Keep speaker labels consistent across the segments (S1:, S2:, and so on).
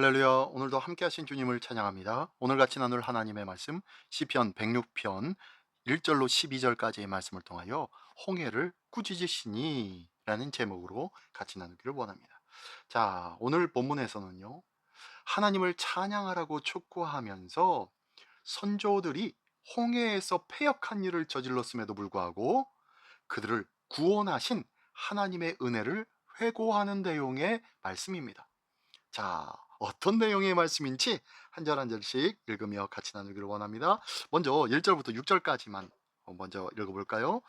S1: 할렐루야. 오늘도 함께 하신 주님을 찬양합니다. 오늘 같이 나눌 하나님의 말씀 시편 106편 1절로 12절까지의 말씀을 통하여 홍해를 꾸짖으시니 라는 제목으로 같이 나누기를 원합니다. 자, 오늘 본문에서는요. 하나님을 찬양하라고 촉구하면서 선조들이 홍해에서 패역한 일을 저질렀음에도 불구하고 그들을 구원하신 하나님의 은혜를 회고하는 내용의 말씀입니다. 자, 어떤 내용의 말씀인지 한 절 한 절씩 읽으며 같이 나누기를 원합니다. 먼저 1절부터 6절까지만 먼저 읽어볼까요?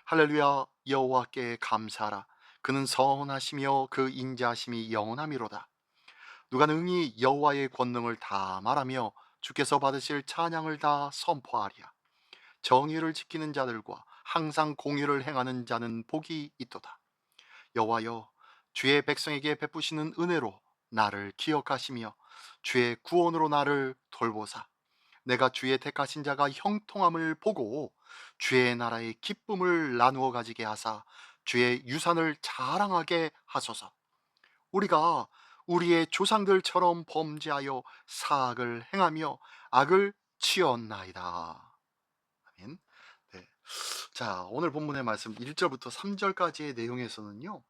S1: 할렐루야. 여호와께 감사하라. 그는 선하시며 그 인자하심이 영원함이로다. 누가 능히 여호와의 권능을 다 말하며 주께서 받으실 찬양을 다 선포하랴. 정의를 지키는 자들과 항상 공의를 행하는 자는 복이 있도다. 여호와여, 주의 백성에게 베푸시는 은혜로 나를 기억하시며 주의 구원으로 나를 돌보사. 내가 주의 택하신 자가 형통함을 보고 주의 나라의 기쁨을 나누어 가지게 하사 주의 유산을 자랑하게 하소서. 우리가 우리의 조상들처럼 범죄하여 사악을 행하며 악을 지었나이다. 아멘. 네. 자, 오늘 본문의 말씀 1절부터 3절까지의 내용에서는요.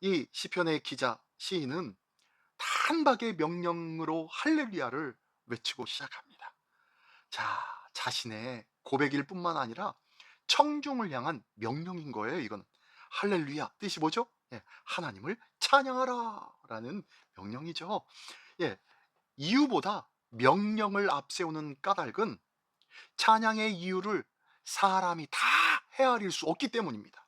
S1: 이 시편의 기자 시인은 단박의 명령으로 할렐루야를 외치고 시작합니다. 자, 자신의 고백일 뿐만 아니라 청중을 향한 명령인 거예요. 이건 할렐루야 뜻이 뭐죠? 예, 하나님을 찬양하라 라는 명령이죠. 예, 이유보다 명령을 앞세우는 까닭은 찬양의 이유를 사람이 다 헤아릴 수 없기 때문입니다.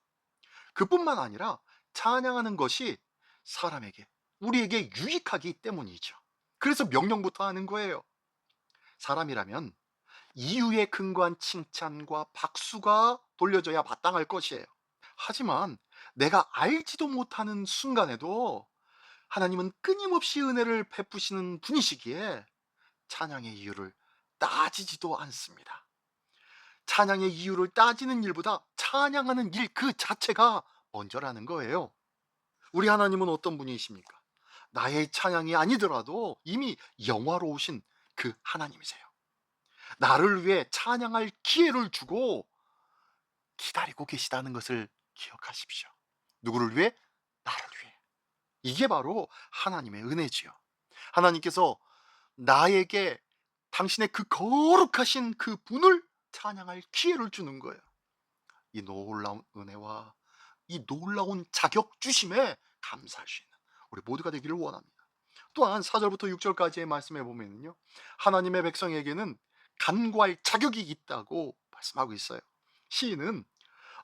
S1: 그뿐만 아니라 찬양하는 것이 사람에게, 우리에게 유익하기 때문이죠. 그래서 명령부터 하는 거예요. 사람이라면 이유에 근거한 칭찬과 박수가 돌려져야 마땅할 것이에요. 하지만 내가 알지도 못하는 순간에도 하나님은 끊임없이 은혜를 베푸시는 분이시기에 찬양의 이유를 따지지도 않습니다. 찬양의 이유를 따지는 일보다 찬양하는 일 그 자체가 먼저라는 거예요. 우리 하나님은 어떤 분이십니까? 나의 찬양이 아니더라도 이미 영화로우신 그 하나님이세요. 나를 위해 찬양할 기회를 주고 기다리고 계시다는 것을 기억하십시오. 누구를 위해? 나를 위해. 이게 바로 하나님의 은혜지요. 하나님께서 나에게 당신의 그 거룩하신 그 분을 찬양할 기회를 주는 거예요. 이 놀라운 은혜와 이 놀라운 자격 주심에 감사할 수 있는 우리 모두가 되기를 원합니다. 또한 4절부터 6절까지의 말씀에 보면요, 하나님의 백성에게는 간구할 자격이 있다고 말씀하고 있어요. 시인은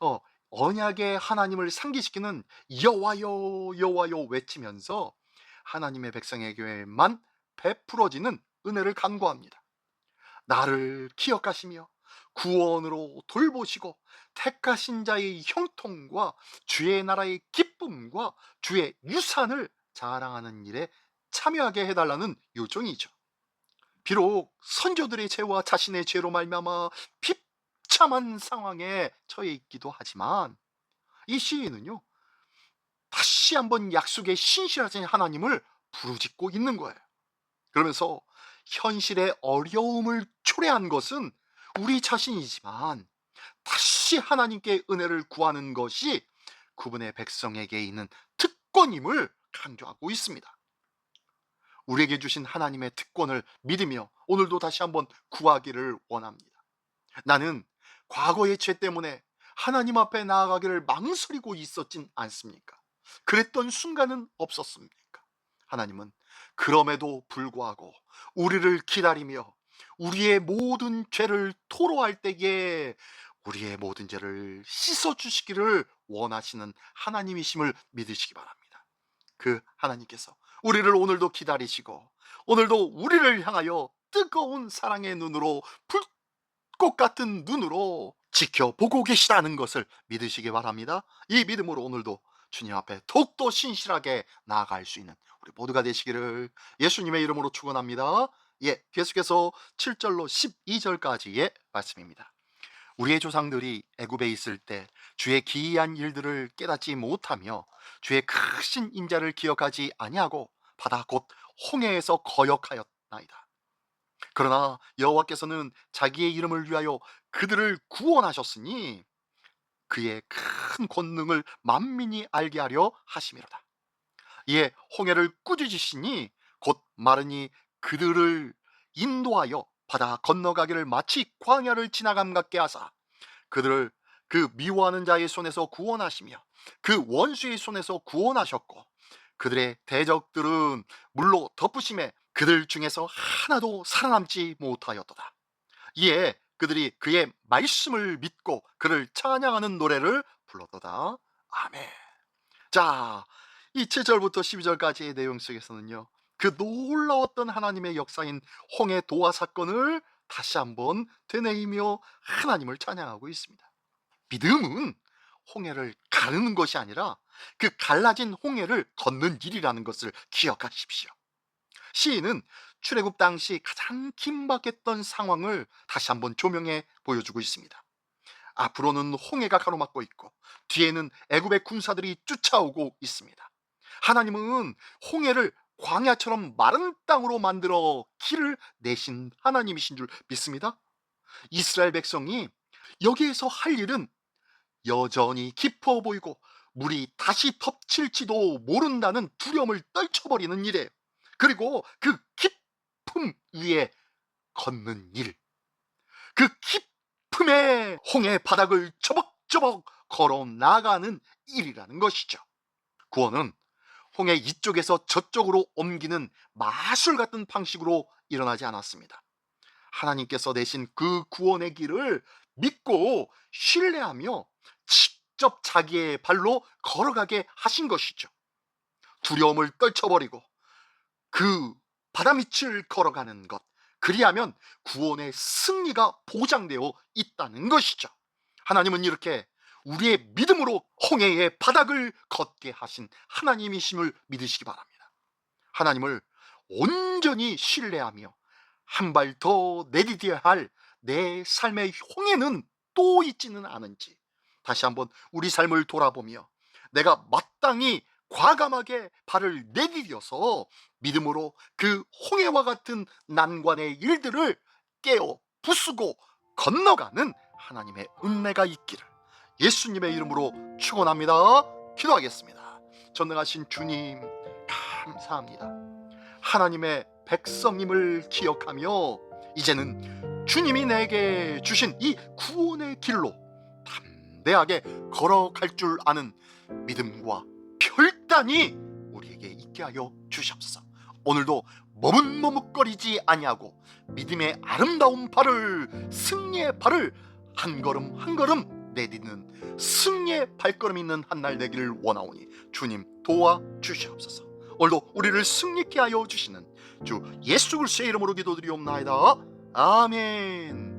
S1: 어, 언약의 하나님을 상기시키는 여호와여 여호와여 외치면서 하나님의 백성에게만 베풀어지는 은혜를 간구합니다. 나를 기억하시며 구원으로 돌보시고 택하신 자의 형통과 주의 나라의 기쁨과 주의 유산을 자랑하는 일에 참여하게 해달라는 요청이죠. 비록 선조들의 죄와 자신의 죄로 말미암아 비참한 상황에 처해 있기도 하지만 이 시인은요, 다시 한번 약속의 신실하신 하나님을 부르짖고 있는 거예요. 그러면서 현실의 어려움을 초래한 것은 우리 자신이지만 다시 하나님께 은혜를 구하는 것이 그분의 백성에게 있는 특권임을 강조하고 있습니다. 우리에게 주신 하나님의 특권을 믿으며 오늘도 다시 한번 구하기를 원합니다. 나는 과거의 죄 때문에 하나님 앞에 나아가기를 망설이고 있었진 않습니까? 그랬던 순간은 없었습니까? 하나님은 그럼에도 불구하고 우리를 기다리며 우리의 모든 죄를 토로할 때에 우리의 모든 죄를 씻어주시기를 원하시는 하나님이심을 믿으시기 바랍니다. 그 하나님께서 우리를 오늘도 기다리시고 오늘도 우리를 향하여 뜨거운 사랑의 눈으로, 불꽃 같은 눈으로 지켜보고 계시다는 것을 믿으시기 바랍니다. 이 믿음으로 오늘도 주님 앞에 더욱더 신실하게 나아갈 수 있는 우리 모두가 되시기를 예수님의 이름으로 축원합니다. 예, 계속해서 7절로 12절까지의 말씀입니다. 우리의 조상들이 애굽에 있을 때 주의 기이한 일들을 깨닫지 못하며 주의 크신 인자를 기억하지 아니하고 바다 곧 홍해에서 거역하였나이다. 그러나 여호와께서는 자기의 이름을 위하여 그들을 구원하셨으니 그의 큰 권능을 만민이 알게 하려 하심이로다. 이에 홍해를 꾸짖으시니 곧 마르니 그들을 인도하여 바다 건너가기를 마치 광야를 지나감 같게 하사 그들을 그 미워하는 자의 손에서 구원하시며 그 원수의 손에서 구원하셨고 그들의 대적들은 물로 덮으심에 그들 중에서 하나도 살아남지 못하였도다. 이에 그들이 그의 말씀을 믿고 그를 찬양하는 노래를 불렀도다. 아멘. 자, 이 7절부터 12절까지의 내용 속에서는요, 그 놀라웠던 하나님의 역사인 홍해 도화 사건을 다시 한번 되뇌이며 하나님을 찬양하고 있습니다. 믿음은 홍해를 가르는 것이 아니라 그 갈라진 홍해를 걷는 일이라는 것을 기억하십시오. 시인은 출애굽 당시 가장 긴박했던 상황을 다시 한번 조명해 보여주고 있습니다. 앞으로는 홍해가 가로막고 있고 뒤에는 애굽의 군사들이 쫓아오고 있습니다. 하나님은 홍해를 광야처럼 마른 땅으로 만들어 길을 내신 하나님이신 줄 믿습니다. 이스라엘 백성이 여기에서 할 일은 여전히 깊어 보이고 물이 다시 덮칠지도 모른다는 두려움을 떨쳐버리는 일이에요. 그리고 그 깊음 위에 걷는 일, 그 깊음의 홍해 바닥을 저벅저벅 걸어 나가는 일이라는 것이죠. 구원은 홍해 이쪽에서 저쪽으로 옮기는 마술 같은 방식으로 일어나지 않았습니다. 하나님께서 내신 그 구원의 길을 믿고 신뢰하며 직접 자기의 발로 걸어가게 하신 것이죠. 두려움을 떨쳐버리고 그 바다 밑을 걸어가는 것, 그리하면 구원의 승리가 보장되어 있다는 것이죠. 하나님은 이렇게 우리의 믿음으로 홍해의 바닥을 걷게 하신 하나님이심을 믿으시기 바랍니다. 하나님을 온전히 신뢰하며 한 발 더 내디뎌야 할 내 삶의 홍해는 또 있지는 않은지 다시 한번 우리 삶을 돌아보며 내가 마땅히 과감하게 발을 내디뎌서 믿음으로 그 홍해와 같은 난관의 일들을 깨어 부수고 건너가는 하나님의 은혜가 있기를 예수님의 이름으로 축원합니다. 기도하겠습니다. 전능하신 주님 감사합니다. 하나님의 백성임을 기억하며 이제는 주님이 내게 주신 이 구원의 길로 담대하게 걸어갈 줄 아는 믿음과 결단이 우리에게 있게 하여 주시옵소서. 오늘도 머뭇머뭇거리지 아니하고 믿음의 아름다운 발을, 승리의 발을 한 걸음 한 걸음 내딛는 승리의 발걸음 있는 한 날 되기를 원하오니 주님 도와주시옵소서. 오늘도 우리를 승리케 하여 주시는 주 예수 그리스도의 이름으로 기도드리옵나이다. 아멘.